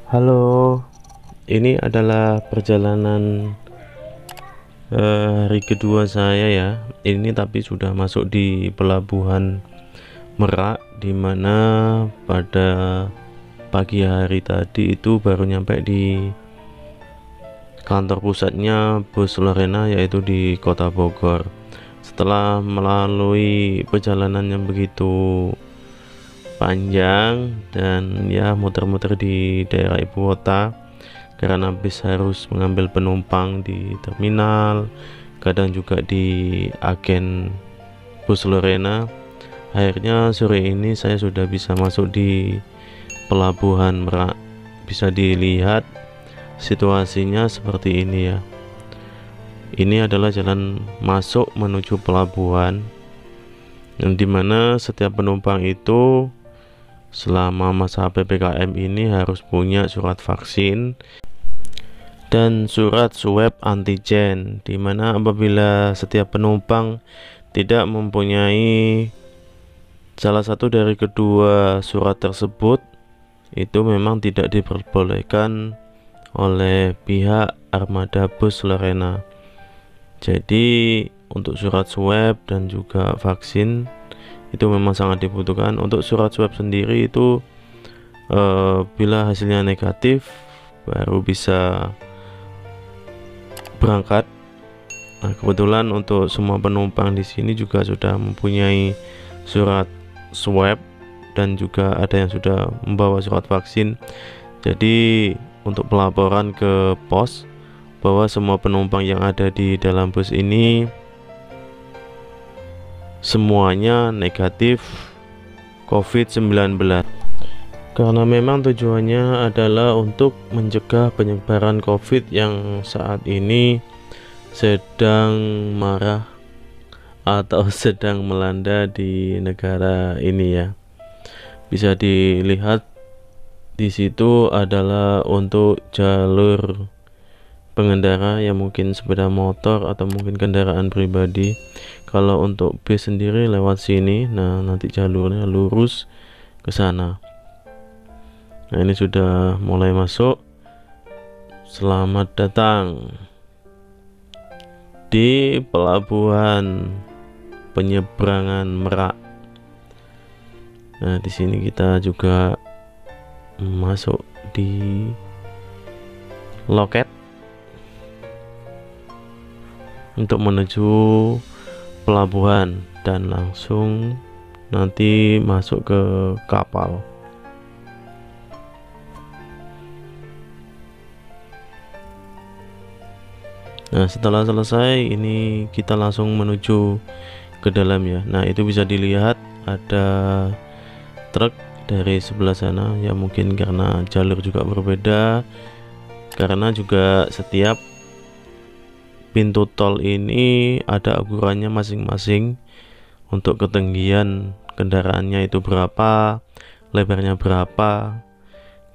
Halo, ini adalah perjalanan hari kedua saya ya. Ini tapi sudah masuk di pelabuhan Merak, dimana pada pagi hari tadi itu baru nyampe di kantor pusatnya Bus Lorena, yaitu di Kota Bogor. Setelah melalui perjalanan yang begitu panjang dan ya muter-muter di daerah ibu kota, karena bis harus mengambil penumpang di terminal, kadang juga di agen Bus Lorena. Akhirnya sore ini saya sudah bisa masuk di pelabuhan Merak. Bisa dilihat situasinya seperti ini ya. Ini adalah jalan masuk menuju pelabuhan, yang dimana setiap penumpang itu selama masa PPKM ini harus punya surat vaksin dan surat swab antigen, dimana apabila setiap penumpang tidak mempunyai salah satu dari kedua surat tersebut, itu memang tidak diperbolehkan oleh pihak armada Bus Lorena. Jadi untuk surat swab dan juga vaksin itu memang sangat dibutuhkan. Untuk surat swab sendiri itu bila hasilnya negatif baru bisa berangkat. Nah, kebetulan untuk semua penumpang di sini juga sudah mempunyai surat swab dan juga ada yang sudah membawa surat vaksin. Jadi untuk pelaporan ke pos bahwa semua penumpang yang ada di dalam bus ini semuanya negatif COVID-19, karena memang tujuannya adalah untuk mencegah penyebaran COVID yang saat ini sedang marah atau sedang melanda di negara ini ya. Bisa dilihat di situ adalah untuk jalur pengendara yang mungkin sepeda motor atau mungkin kendaraan pribadi. Kalau untuk bis sendiri lewat sini, nah nanti jalurnya lurus ke sana. Nah, ini sudah mulai masuk. Selamat datang di pelabuhan penyeberangan Merak. Nah, di sini kita juga masuk di loket untuk menuju pelabuhan dan langsung nanti masuk ke kapal. Nah, setelah selesai ini kita langsung menuju ke dalam ya. Nah, itu bisa dilihat ada truk dari sebelah sana ya, mungkin karena jalur juga berbeda, karena juga setiap pintu tol ini ada ukurannya masing-masing untuk ketinggian kendaraannya itu berapa, lebarnya berapa.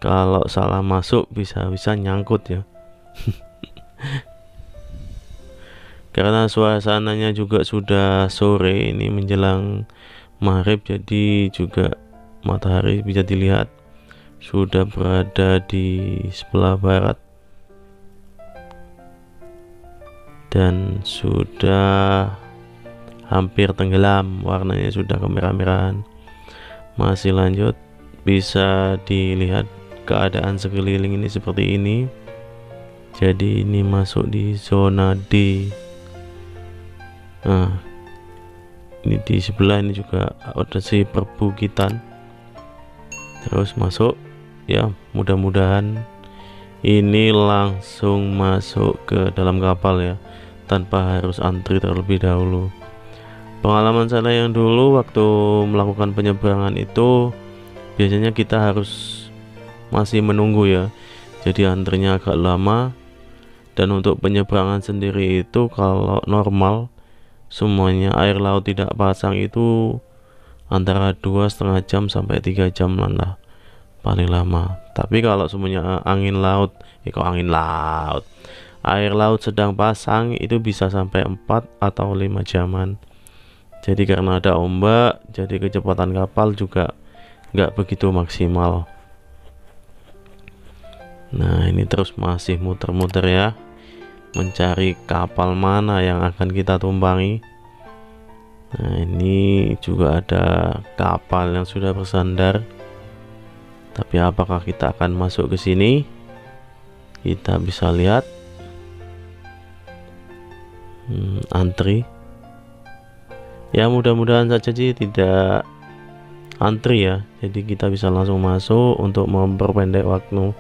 Kalau salah masuk bisa nyangkut ya. Karena suasananya juga sudah sore, ini menjelang maghrib, jadi juga matahari bisa dilihat sudah berada di sebelah barat dan sudah hampir tenggelam, warnanya sudah kemerah-merahan. Masih lanjut, bisa dilihat keadaan sekeliling ini seperti ini. Jadi ini masuk di zona D. Nah, ini di sebelah ini juga ada si perbukitan. Terus masuk ya, mudah-mudahan ini langsung masuk ke dalam kapal ya, tanpa harus antri terlebih dahulu. Pengalaman saya yang dulu waktu melakukan penyeberangan itu biasanya kita harus masih menunggu ya, jadi antrinya agak lama. Dan untuk penyeberangan sendiri itu kalau normal semuanya air laut tidak pasang itu antara 2,5 jam sampai 3 jam lah paling lama. Tapi kalau semuanya angin laut, air laut sedang pasang itu bisa sampai 4 atau 5 jaman. Jadi karena ada ombak, jadi kecepatan kapal juga nggak begitu maksimal. Nah, ini terus masih muter-muter ya, mencari kapal mana yang akan kita tumpangi. Nah, ini juga ada kapal yang sudah bersandar. Tapi apakah kita akan masuk ke sini? Kita bisa lihat antri. Ya, mudah-mudahan saja sih tidak antri ya. Jadi kita bisa langsung masuk untuk memperpendek waktu.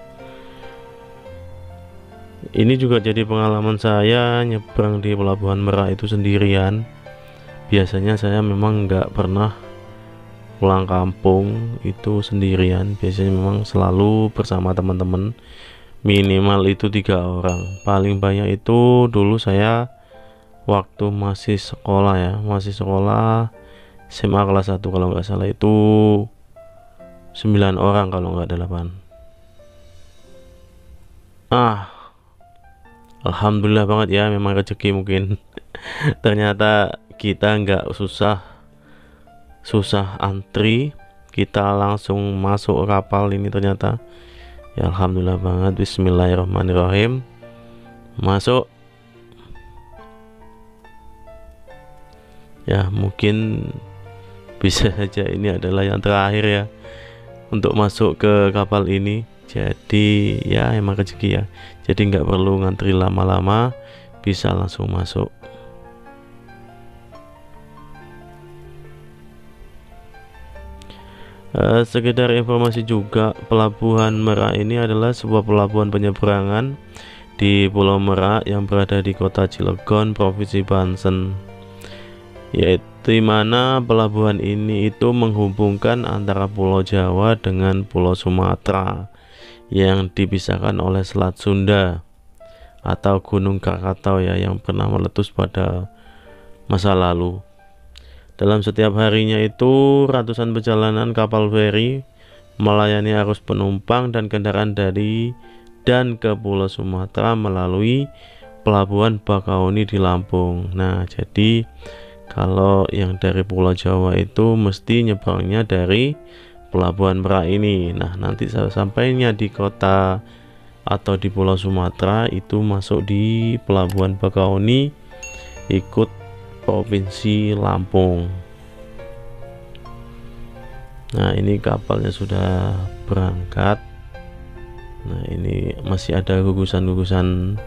Ini juga jadi pengalaman saya nyebrang di Pelabuhan Merak itu sendirian. Biasanya saya memang nggak pernah pulang kampung itu sendirian. Biasanya memang selalu bersama teman-teman, minimal itu 3 orang. Paling banyak itu dulu saya waktu masih sekolah ya, masih sekolah SMA kelas 1 kalau nggak salah, itu 9 orang kalau nggak 8. Alhamdulillah banget ya, memang rezeki mungkin. Ternyata kita nggak susah antri, kita langsung masuk kapal ini ternyata. Ya alhamdulillah banget. Bismillahirrahmanirrahim. Masuk. Ya mungkin bisa saja ini adalah yang terakhir ya untuk masuk ke kapal ini. Jadi ya emang rezeki ya, jadi nggak perlu ngantri lama-lama, bisa langsung masuk. Sekedar informasi juga, Pelabuhan Merak ini adalah sebuah pelabuhan penyeberangan di Pulau Merak yang berada di Kota Cilegon, Provinsi Banten, yaitu di mana pelabuhan ini itu menghubungkan antara Pulau Jawa dengan Pulau Sumatera yang dipisahkan oleh Selat Sunda atau Gunung Krakatau ya, yang pernah meletus pada masa lalu. Dalam setiap harinya itu ratusan perjalanan kapal feri melayani arus penumpang dan kendaraan dari dan ke Pulau Sumatera melalui Pelabuhan Bakauni di Lampung. Nah, jadi kalau yang dari Pulau Jawa itu mesti nyebrangnya dari Pelabuhan Merak ini. Nah, nanti sampainya di kota atau di Pulau Sumatera itu masuk di Pelabuhan Bakauni, ikut Provinsi Lampung. Nah, ini kapalnya sudah berangkat. Nah, ini masih ada gugusan-gugusan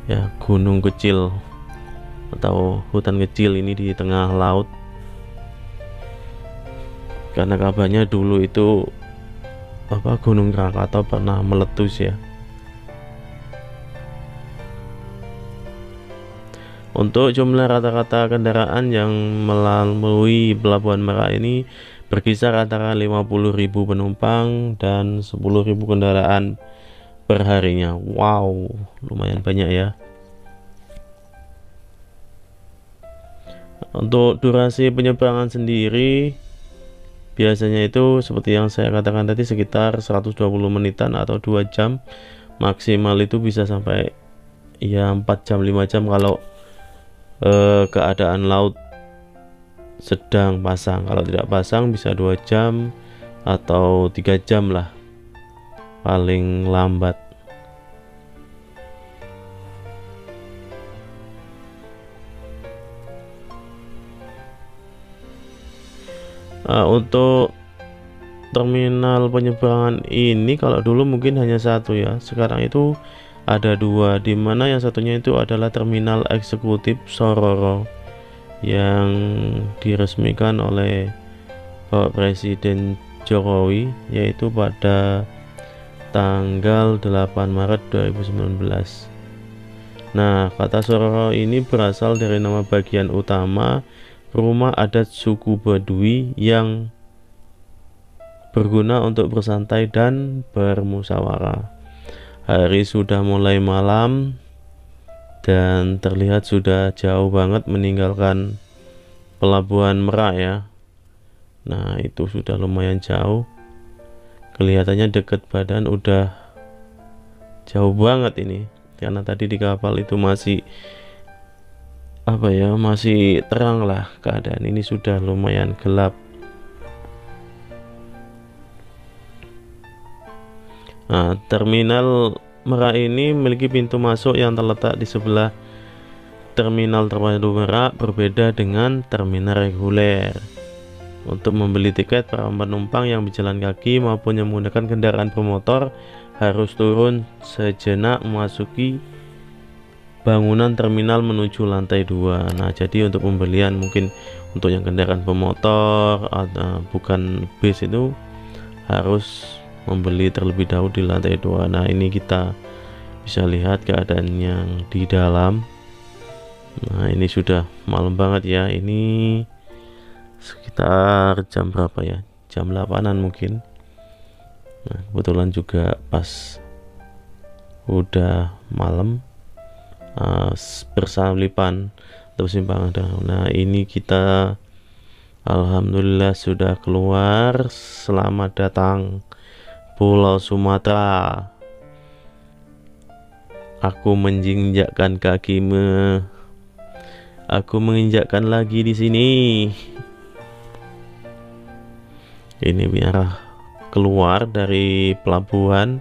ya, gunung kecil atau hutan kecil ini di tengah laut. Karena kabarnya dulu itu Gunung Krakatau pernah meletus ya. Untuk jumlah rata-rata kendaraan yang melalui Pelabuhan Merak ini berkisar antara 50.000 penumpang dan 10.000 kendaraan per harinya. Wow, lumayan banyak ya. Untuk durasi penyeberangan sendiri biasanya itu seperti yang saya katakan tadi, sekitar 120 menitan atau 2 jam. Maksimal itu bisa sampai ya 4 jam 5 jam kalau keadaan laut sedang pasang. Kalau tidak pasang bisa 2 jam atau 3 jam lah paling lambat. Untuk terminal penyeberangan ini kalau dulu mungkin hanya satu ya, sekarang itu ada 2, dimana yang satunya itu adalah terminal eksekutif Sororo yang diresmikan oleh Bapak Presiden Jokowi, yaitu pada tanggal 8 Maret 2019. Nah, kata Sororo ini berasal dari nama bagian utama rumah adat suku Baduy yang berguna untuk bersantai dan bermusyawarah. Hari sudah mulai malam dan terlihat sudah jauh banget meninggalkan Pelabuhan Merak ya. Nah, itu sudah lumayan jauh. Kelihatannya deket badan udah jauh banget ini. Karena tadi di kapal itu masih masih terang lah keadaan, ini sudah lumayan gelap. Nah, terminal Merak ini memiliki pintu masuk yang terletak di sebelah terminal terpadu Merak, berbeda dengan terminal reguler. Untuk membeli tiket, para penumpang yang berjalan kaki maupun yang menggunakan kendaraan bermotor harus turun sejenak memasuki bangunan terminal menuju lantai 2. Nah, jadi untuk pembelian mungkin untuk yang kendaraan bermotor bukan bis itu harus membeli terlebih dahulu di lantai 2. Nah, ini kita bisa lihat keadaan yang di dalam. Nah, ini sudah malam banget ya. Ini sekitar jam berapa ya? Jam 8-an mungkin. Nah, kebetulan juga pas udah malam, bersalipan atau simpangan. Nah, ini kita alhamdulillah sudah keluar. Selamat datang Pulau Sumatera. Aku menginjakkan kakimu. Aku menginjakkan lagi di sini. Ini biar keluar dari pelabuhan,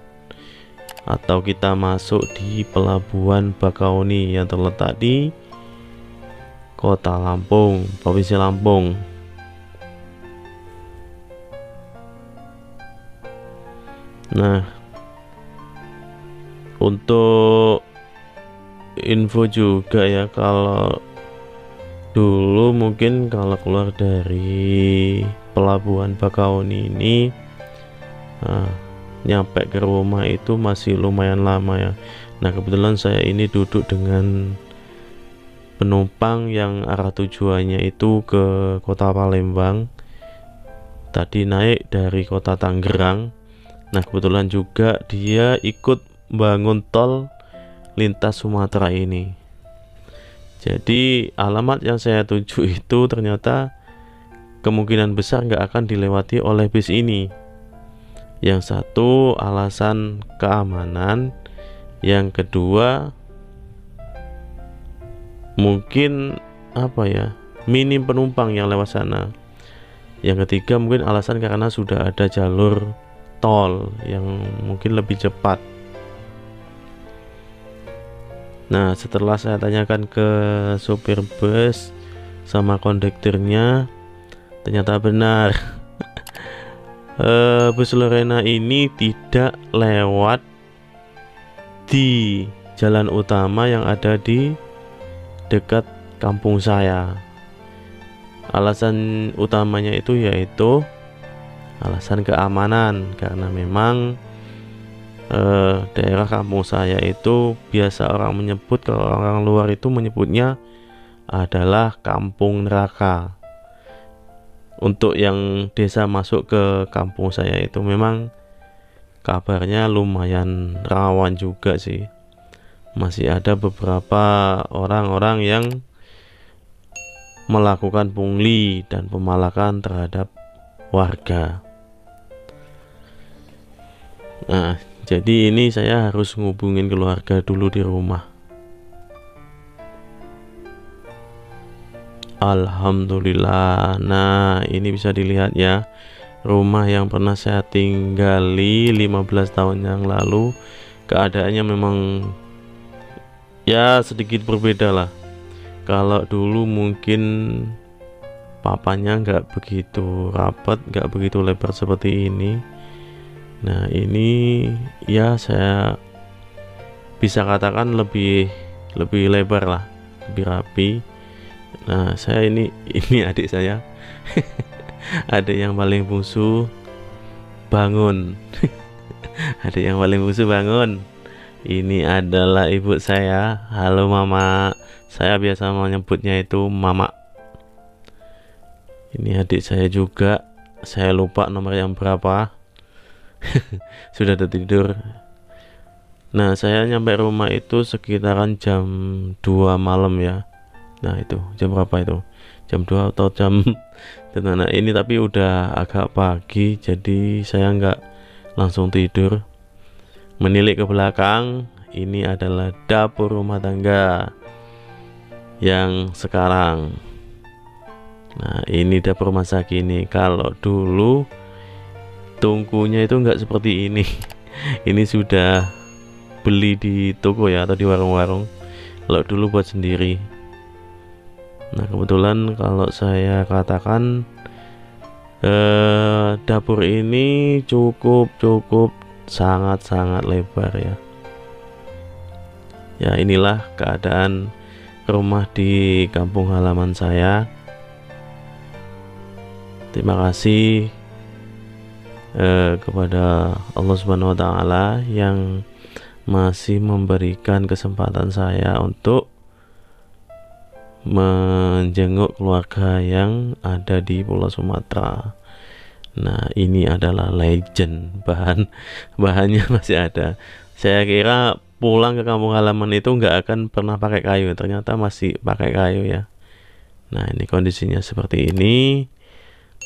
atau kita masuk di pelabuhan Bakauni yang terletak di Kota Lampung, Provinsi Lampung. Nah, untuk info juga ya, kalau dulu mungkin kalau keluar dari pelabuhan Bakauni ini nyampe ke rumah itu masih lumayan lama ya. Nah, kebetulan saya ini duduk dengan penumpang yang arah tujuannya itu ke Kota Palembang. Tadi naik dari Kota Tangerang. Nah, kebetulan juga dia ikut bangun tol lintas Sumatera ini. Jadi alamat yang saya tuju itu ternyata kemungkinan besar nggak akan dilewati oleh bis ini. Yang satu alasan keamanan, yang kedua mungkin apa ya, minim penumpang yang lewat sana. Yang ketiga mungkin alasan karena sudah ada jalur tol yang mungkin lebih cepat. Nah, setelah saya tanyakan ke sopir bus sama kondekturnya, ternyata benar. Bus Lorena ini tidak lewat di jalan utama yang ada di dekat kampung saya. Alasan utamanya itu yaitu alasan keamanan, karena memang daerah kampung saya itu biasa orang menyebut, kalau orang luar itu menyebutnya adalah kampung neraka. Untuk yang desa masuk ke kampung saya itu memang kabarnya lumayan rawan juga sih. Masih ada beberapa orang-orang yang melakukan pungli dan pemalakan terhadap warga. Nah, jadi ini saya harus ngubungin keluarga dulu di rumah. Alhamdulillah. Nah, ini bisa dilihat ya, rumah yang pernah saya tinggali 15 tahun yang lalu, keadaannya memang ya sedikit berbeda lah. Kalau dulu mungkin papanya nggak begitu rapat, nggak begitu lebar seperti ini. Nah, ini ya saya bisa katakan lebih lebar lah, lebih rapi. Nah, saya ini adik saya. Adik yang paling bungsu bangun. Adik yang paling bungsu bangun. Ini adalah ibu saya. Halo mama. Saya biasa menyebutnya itu mama. Ini adik saya juga. Saya lupa nomor yang berapa. Sudah tertidur. Nah, saya nyampe rumah itu sekitaran jam 2 malam ya. Nah, itu jam berapa itu? Jam 2 atau jam nah, ini tapi udah agak pagi, jadi saya nggak langsung tidur. Menilik ke belakang, ini adalah dapur rumah tangga yang sekarang. Nah, ini dapur masa kini. Kalau dulu tungkunya itu nggak seperti ini. Ini sudah beli di toko ya, atau di warung-warung. Kalau dulu buat sendiri. Nah, kebetulan kalau saya katakan dapur ini cukup sangat lebar ya. Ya, inilah keadaan rumah di kampung halaman saya. Terima kasih kepada Allah Subhanahu wa Ta'ala yang masih memberikan kesempatan saya untuk menjenguk keluarga yang ada di Pulau Sumatera. Nah, ini adalah legend, bahannya masih ada. Saya kira pulang ke kampung halaman itu nggak akan pernah pakai kayu, ternyata masih pakai kayu ya. Nah, ini kondisinya seperti ini.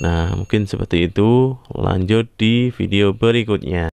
Nah, mungkin seperti itu. Lanjut di video berikutnya.